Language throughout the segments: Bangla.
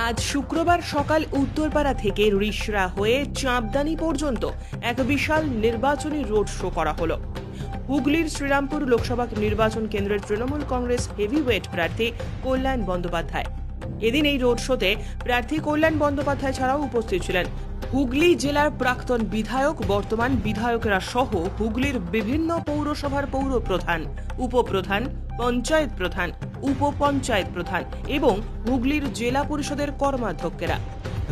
আজ শুক্রবার সকাল উত্তরপাড়া থেকে রিষড়া হয়ে চাঁপদানি পর্যন্ত এক বিশাল নির্বাচনী রোড শো করা হলো। হুগলির শ্রীরামপুর লোকসভা নির্বাচন কেন্দ্রের তৃণমূল কংগ্রেস হেভিওয়েট প্রার্থী কল্যাণ বন্দ্যোপাধ্যায়। এদিন এই রোড শোতে প্রার্থী কল্যাণ বন্দ্যোপাধ্যায় ছাড়াও উপস্থিত ছিলেন হুগলি জেলার প্রাক্তন বিধায়ক, বর্তমান বিধায়করা সহ হুগলির বিভিন্ন পৌরসভার পৌর প্রধান, উপপ্রধান, পঞ্চায়েত প্রধান, উপপঞ্চায়েত প্রধান এবং হুগলির জেলা পরিষদের কর্মাধ্যক্ষেরা।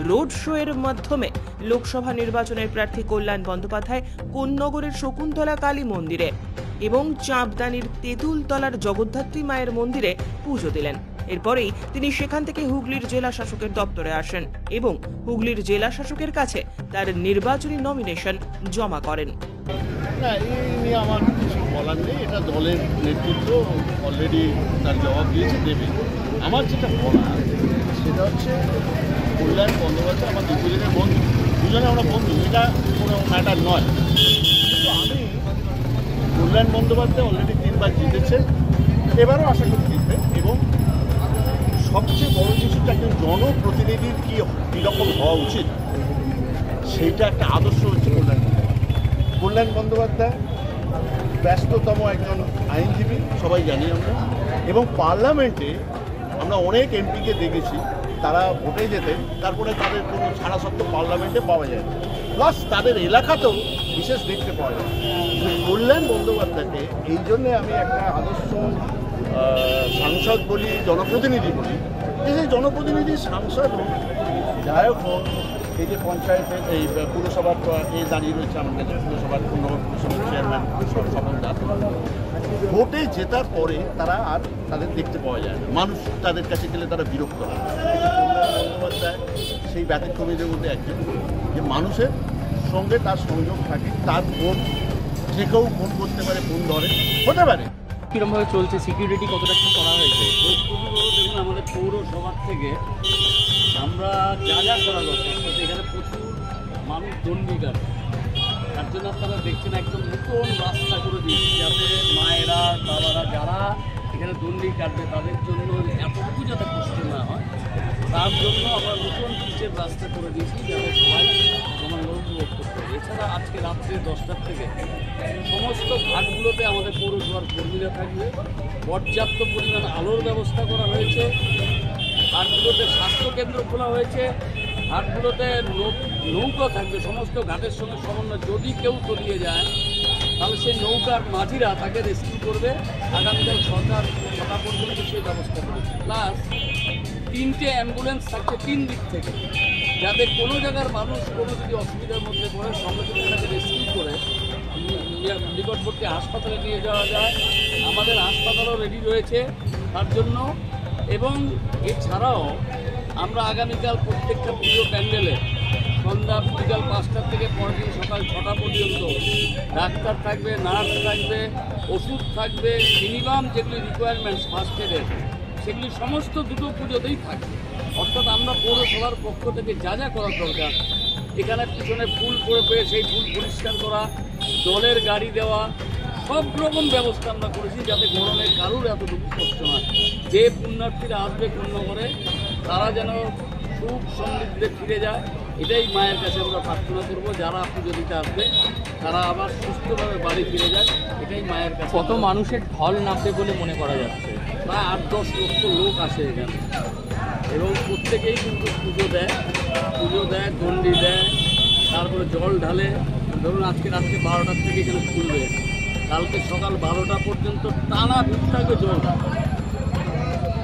রোড শো এর মাধ্যমে লোকসভা নির্বাচনের প্রার্থী কল্যাণ বন্দ্যোপাধ্যায় কোন্নগরের শকুন্তলা কালী মন্দিরে এবং চাঁপদানির তেঁতুলতলার জগদ্ধাত্রী মায়ের মন্দিরে পুজো দিলেন। এরপরেই তিনি সেখান থেকে হুগলির জেলা শাসকের দপ্তরে আসেন এবং হুগলির জেলা শাসকের কাছে তার নির্বাচনী নমিনেশন জমা করেন। না, এই নিয়ে আমার কিছু বলার নেই। এটা দলের নেতৃত্ব অলরেডি তার জবাব দিয়েছে, দেবে। আমার যেটা বলা সেটা হচ্ছে কল্যাণ বন্দ্যোপাধ্যায় আমার দুজনের বন্ধু, দুজনে আমরা বন্ধু, এটা কোনো ম্যাটার নয়। কিন্তু আমি কল্যাণ বন্দ্যোপাধ্যায় অলরেডি 3বার জিতেছে, এবারও আশা করি জিতবে। এবং সবচেয়ে বড় জিনিসটা একজন জনপ্রতিনিধির কীরকম হওয়া উচিত সেইটা একটা আদর্শ হচ্ছে কল্যাণ বন্দ্যোপাধ্যায় ব্যস্ততম একজন আইনজীবী, সবাই জানি আমরা। এবং পার্লামেন্টে আমরা অনেক এমপিকে দেখেছি তারা ভোটে যেতে, তারপরে তাদের কোনো ছাড়া সত্ত্বেও পার্লামেন্টে পাওয়া যায়, প্লাস তাদের এলাকাতেও বিশেষ দেখতে পাওয়া যায়। কল্যাণ বন্দ্যোপাধ্যায়কে এই জন্যে আমি একটা আদর্শ সাংসদ বলি, জনপ্রতিনিধি বলি। এই জনপ্রতিনিধি, সাংসদ হোক, বিধায়ক হোক, এই যে পঞ্চায়েতের এই পুরসভার দাঁড়িয়ে রয়েছে আমার কাছে, পুরসভার পুরসভার চেয়ারম্যান স্বপন দাস, ভোটে জেতার পরে তারা আর তাদের দেখতে পাওয়া যায় না। মানুষ তাদের কাছে গেলে তারা বিরক্ত হয়। বন্দ্যোপাধ্যায় সেই ব্যতিক্রমীদের মধ্যে একজন, যে মানুষের সঙ্গে তার সংযোগ থাকে, তার ফোন যে কেউ ফোন করতে পারে, ফোন ধরে, হতে পারে। কীরকমভাবে চলছে, সিকিউরিটি কতটা কী করা হয়েছে? দেখুন, আমাদের পৌরসভার থেকে আমরা যা যা করা দরকার, এখানে প্রচুর মানুষ দণ্ডি কাটে। তার জন্য আপনারা দেখছেন একদম নতুন রাস্তা করে দিয়েছি, যাতে মায়েরা, বাবারা যারা এখানে দণ্ডি কাটবে তাদের জন্য এতটুকু যাতে কষ্ট না হয়, তার জন্য আমরা নতুন পিচের রাস্তা করে দিয়েছি, যাতে সবাই সমানভাবে উপভোগ করতে হবে। এছাড়া আজকে রাত্রে 10টার থেকে সমস্ত ঘাটগুলোতে আমাদের পৌরসভার কর্মীরা থাকবে। পর্যাপ্ত পরিমাণ আলোর ব্যবস্থা করা হয়েছে। ঘাটগুলোতে স্বাস্থ্যকেন্দ্র খোলা হয়েছে। ঘাটগুলোতে নৌকা থাকবে, সমস্ত ঘাটের সঙ্গে সমন্বয়। যদি কেউ তলিয়ে যায় তাহলে সেই নৌকার মাঝিরা তাকে রেস্কিউ করবে। আগামীকাল সরকার 6টা পর্যন্ত সেই ব্যবস্থা করেছে। প্লাস 3টে অ্যাম্বুলেন্স থাকছে 3 দিক থেকে, যাতে কোনো জায়গার মানুষ কোনো যদি অসুবিধার মধ্যে পড়ে সঙ্গে সঙ্গে তাকে রেস্কিউ করে নিকটবর্তী হাসপাতালে নিয়ে যাওয়া যায়। আমাদের হাসপাতালও রেডি রয়েছে তার জন্য। এবং এছাড়াও আমরা আগামীকাল প্রত্যেকটা পুজো প্যান্ডেলে সন্ধ্যা বিকাল 5টার থেকে পরের দিন সকাল 6টা পর্যন্ত ডাক্তার থাকবে, নার্স থাকবে, ওষুধ থাকবে, মিনিমাম যেগুলি রিকোয়ারমেন্টস ফার্স্ট এডের, সেগুলি সমস্ত দুটো পুজোতেই থাকবে। অর্থাৎ আমরা পৌরসভার পক্ষ থেকে যা যা করার দরকার, এখানে পিছনে ফুল পড়ে পেয়ে সেই ফুল পরিষ্কার করা, জলের গাড়ি দেওয়া, সব রকম ব্যবস্থা আমরা করেছি, যাতে গরমে কারোর এতটুকু কষ্ট নয়। যে পুণ্যার্থীরা আসবে পুণ্যঘরে, তারা যেন সুখ সমৃদ্ধিতে ফিরে যায়, এটাই মায়ের কাছে আমরা প্রার্থনা করবো। যারা পুজো দিতে আসবে তারা আবার সুস্থভাবে বাড়ি ফিরে যায়, এটাই মায়ের কাছে। কত মানুষের ঢল নামবে বলে মনে করা যাচ্ছে? প্রায় 8-10 লক্ষ লোক আসে এখানে, এবং প্রত্যেকেই কিন্তু পুজো দেয়, দণ্ডি দেয়, তারপরে জল ঢালে। ধরুন আজকে রাত্রে 12টার থেকে এখানে খুলবে, কালকে সকাল 12টা পর্যন্ত টানা ভিড় থাকবে জল।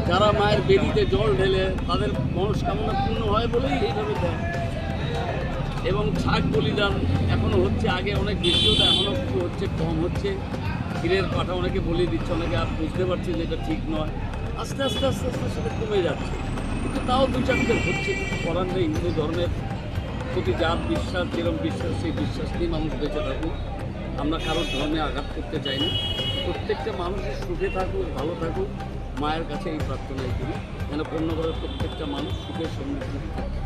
যারা মায়ের বেদিতে জল ঢেলে তাদের মনস্কামনা পূর্ণ হয় বলেই এইভাবে দেয়। এবং ছাগ বলিদান এখনও হচ্ছে, আগে অনেক বেশিও দেয়, এখনও কিছু হচ্ছে, কম হচ্ছে। ক্ষীরের পাঠা অনেকে বলে দিচ্ছে, অনেকে আর বুঝতে পারছে যে এটা ঠিক নয়। আস্তে আস্তে আস্তে আস্তে সেটা কমে যাচ্ছে, কিন্তু তাও 2-4 হচ্ছে, কিছু করার নেই। হিন্দু ধর্মের প্রতি যার বিশ্বাস, যেরকম বিশ্বাস, সেই বিশ্বাস নিয়ে মানুষ বেঁচে থাকুক। আমরা কারোর ধর্মে আঘাত করতে চাই না। প্রত্যেকটা মানুষের সুখে থাকুক, ভালো থাকুক, মায়ের কাছে এই প্রার্থনাই করি, যেন পূর্ণগড়ের প্রত্যেকটা মানুষ সুখে সমৃদ্ধি থাকে।